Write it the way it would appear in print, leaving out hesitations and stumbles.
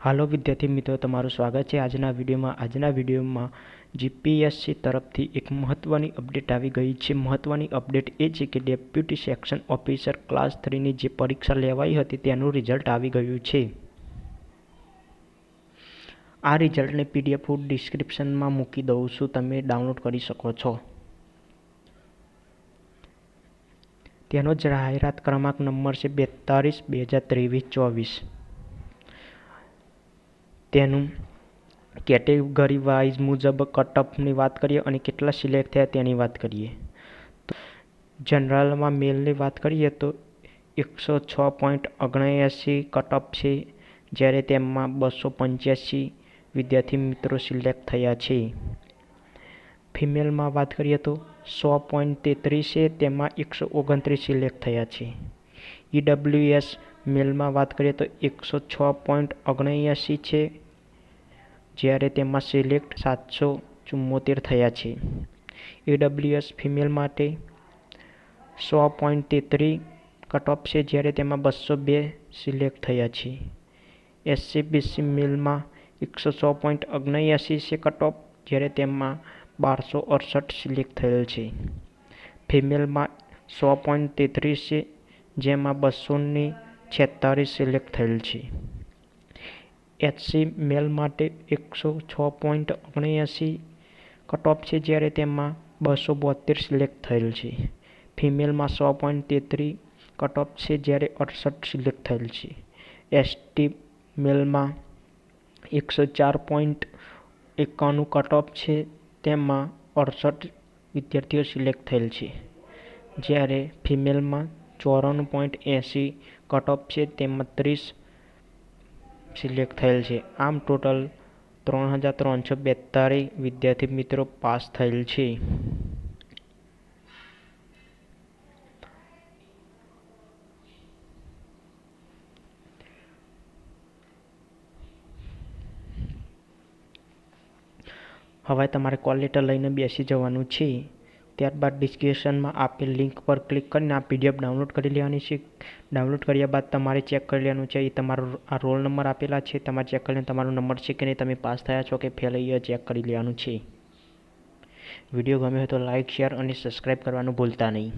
હાલો વિદ્યાર્થી મિત્રો, તમારું સ્વાગત છે આજના વિડીયોમાં જીપીએસસી તરફથી એક મહત્વની અપડેટ આવી ગઈ છે. મહત્વની અપડેટ એ છે કે ડેપ્યુટી સેક્શન ઓફિસર ક્લાસ 3ની જે પરીક્ષા લેવાઈ હતી તેનું રિઝલ્ટ આવી ગયું છે. આ રિઝલ્ટને પીડીએફ હું ડિસ્ક્રિપ્શનમાં મૂકી દઉં છું, તમે ડાઉનલોડ કરી શકો છો. તેનો જાહેરાત ક્રમાંક નંબર છે 42/2023-24. તેનું કેટેગરી વાઇઝ મુજબ કટઓફની વાત કરીએ અને કેટલા સિલેક્ટ થયા તેની વાત કરીએ તો જનરલમાં મેલની વાત કરીએ તો 106.79 કટઓફ છે, જ્યારે તેમાં 285 વિદ્યાર્થી મિત્રો સિલેક્ટ થયા છે. ફિમેલમાં વાત કરીએ તો 100.33 છે, તેમાં 129 સિલેક્ટ થયા છે. ઈડબ્લ્યુએસ મેલમાં વાત કરીએ તો 106.79 છે, જ્યારે તેમાં સિલેક્ટ 774 થયા છે. ઈડબ્લ્યુએસ ફિમેલ માટે 100.33 કટઓફ છે, જ્યારે તેમાં 202 સિલેક્ટ થયા છે. એસસીબીસી મેલમાં 106.79 છે કટઓફ, જ્યારે તેમાં 1268 સિલેક્ટ થયેલ છે. ફિમેલમાં 100.33 છે, જેમાં 246 સિલેક્ટ થયેલ છે. એચસી મેલ માટે 106.79 કટઓફ છે, જ્યારે તેમાં 272 સિલેક્ટ થયેલ છે. ફિમેલમાં 100.33 કટઓફ છે, જ્યારે 68 સિલેક્ટ થયેલ છે. એસટી મેલમાં 104.91 કટઓફ છે, તેમાં 68 વિદ્યાર્થીઓ સિલેક્ટ થયેલ છે. જ્યારે ફિમેલમાં 94.80 કટઓફ છે, તેમાં 30 સિલેક્ટ થયેલ છે. આમ ટોટલ 3342 વિદ્યાર્થી મિત્રો પાસ થયેલ છે. હવે તમારે કોલ લેટર લઈને બેસી જવાનું છે. ત્યારબાદ ડિસ્ક્રિપ્શનમાં આપેલ લિંક પર ક્લિક કરીને આ પીડીએફ ડાઉનલોડ કરી લેવાની છે. ડાઉનલોડ કર્યા બાદ તમારે ચેક કરી લેવાનું છે. તમારો આ રોલ નંબર આપેલા છે, તમારે ચેક કરીને તમારો નંબર છે કે નહીં, તમે પાસ થયા છો કે ફેલ, એ ચેક કરી લેવાનું છે. વિડીયો ગમ્યો હોય તો લાઇક, શેર અને સબસ્ક્રાઈબ કરવાનું ભૂલતા નહીં.